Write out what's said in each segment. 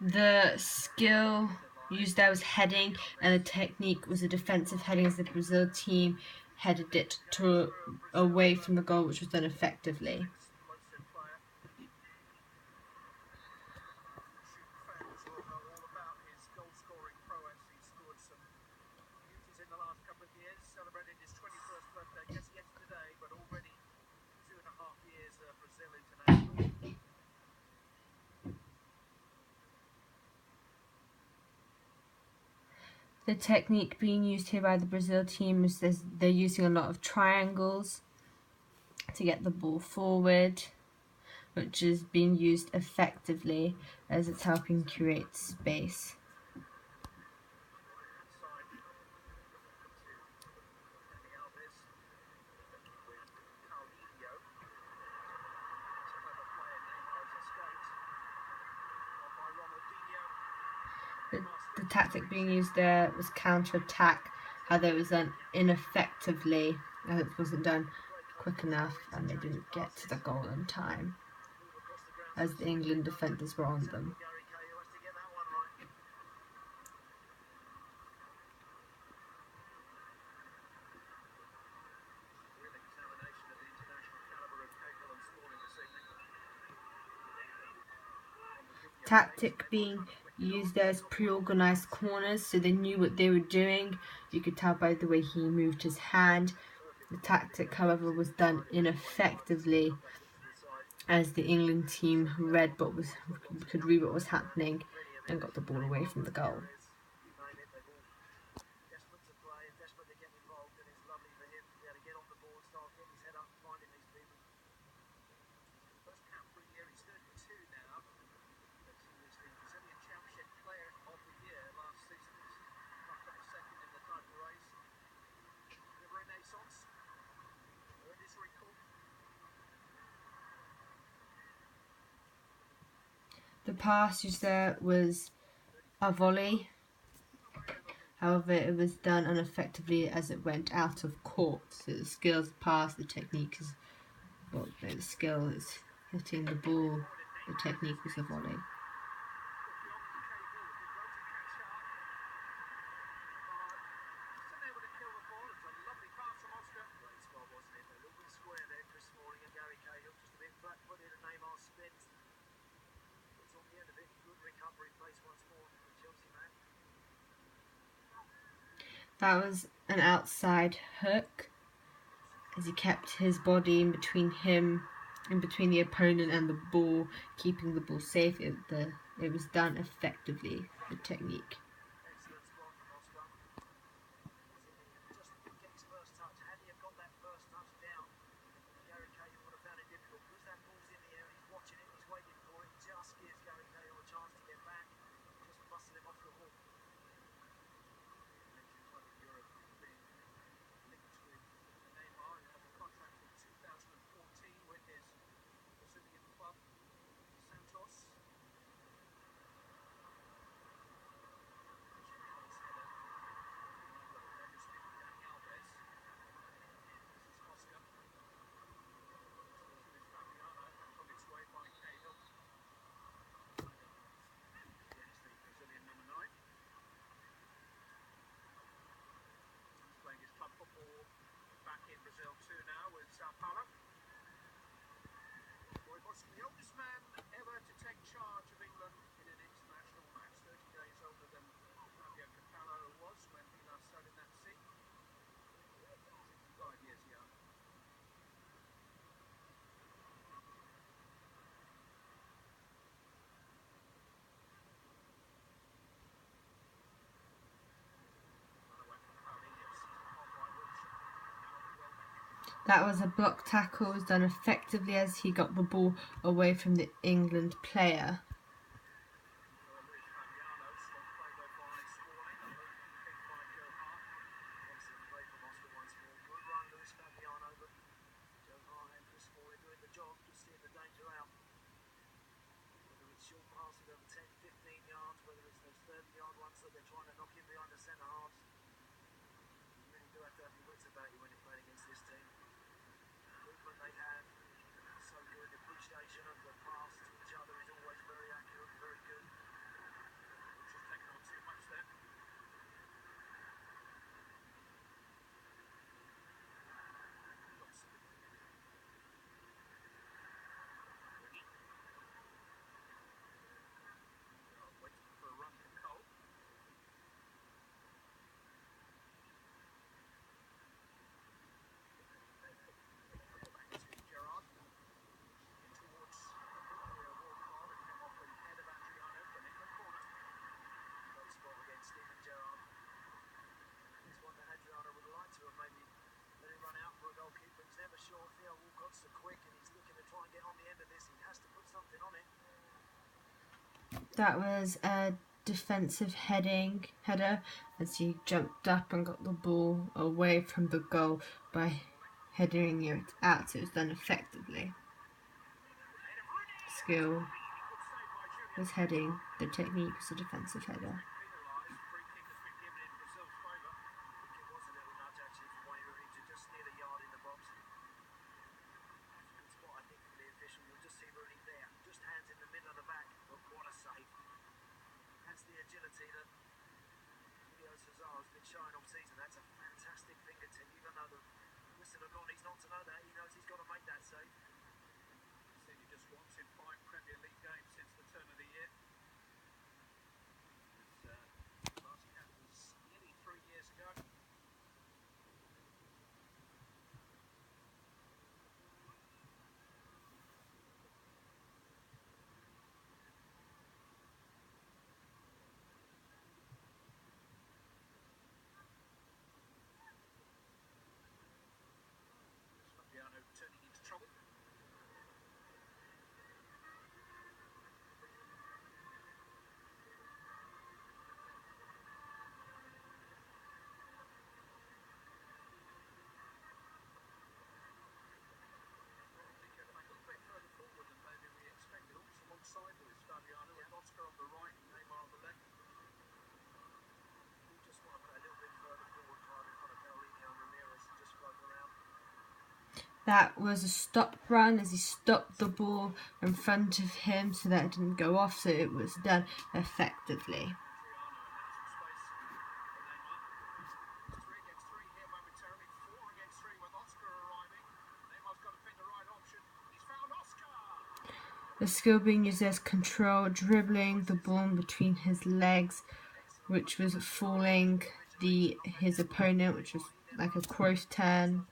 The skill used there was heading, and the technique was a defensive heading as the Brazil team headed it away from the goal, which was done effectively. The technique being used here by the Brazil team is they're using a lot of triangles to get the ball forward, which is being used effectively as it's helping create space. The tactic being used there was counter-attack, how there was done ineffectively, as it wasn't done quick enough and they didn't get to the goal in time, as the England defenders were on them. Tactic being used there as pre-organised corners, so they knew what they were doing. You could tell by the way he moved his hand. The tactic, however, was done ineffectively, as the England team could read what was happening and got the ball away from the goal. The pass used there was a volley, however it was done ineffectively as it went out of court. So the skills pass, the technique is, well, the skill is hitting the ball, the technique was a volley. That was an outside hook, as he kept his body in between the opponent and the ball, keeping the ball safe. It was done effectively, the technique. That was a block tackle, was done effectively as he got the ball away from the England player. That was a defensive header as he jumped up and got the ball away from the goal by heading it out, so it was done effectively. Skill was heading, the technique was a defensive header. That was a stop run as he stopped the ball in front of him so that it didn't go off, so it was done effectively. The skill being used as control, dribbling the ball between his legs, which was fooling his opponent, which was like a crow's turn,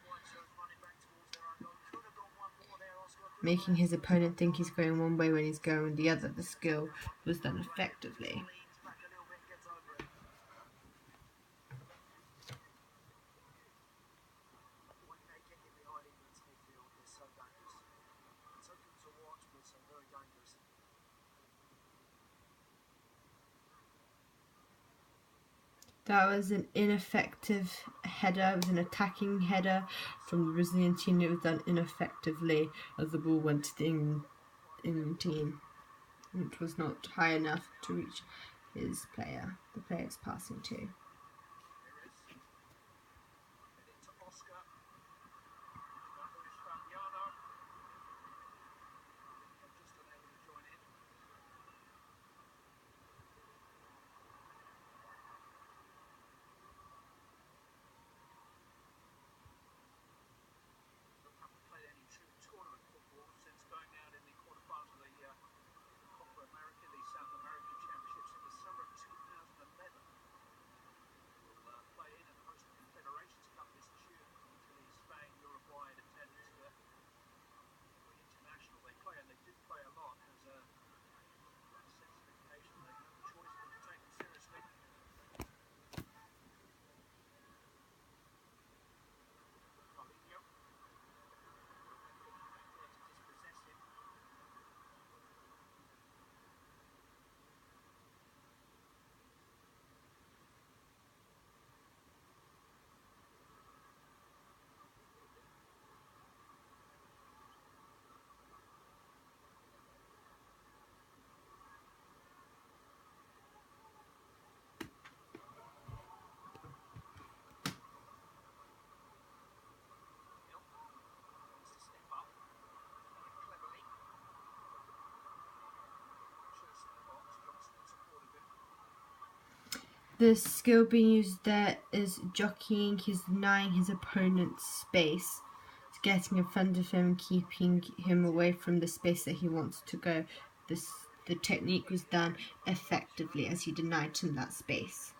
making his opponent think he's going one way when he's going the other. The skill was done effectively. That was an ineffective header. It was an attacking header from the Brazilian team. It was done ineffectively as the ball went to the England team, which was not high enough to reach the player it's passing to. The skill being used there is jockeying. He's denying his opponent's space. It's getting in front of him, keeping him away from the space that he wants to go. The technique was done effectively as he denied him that space.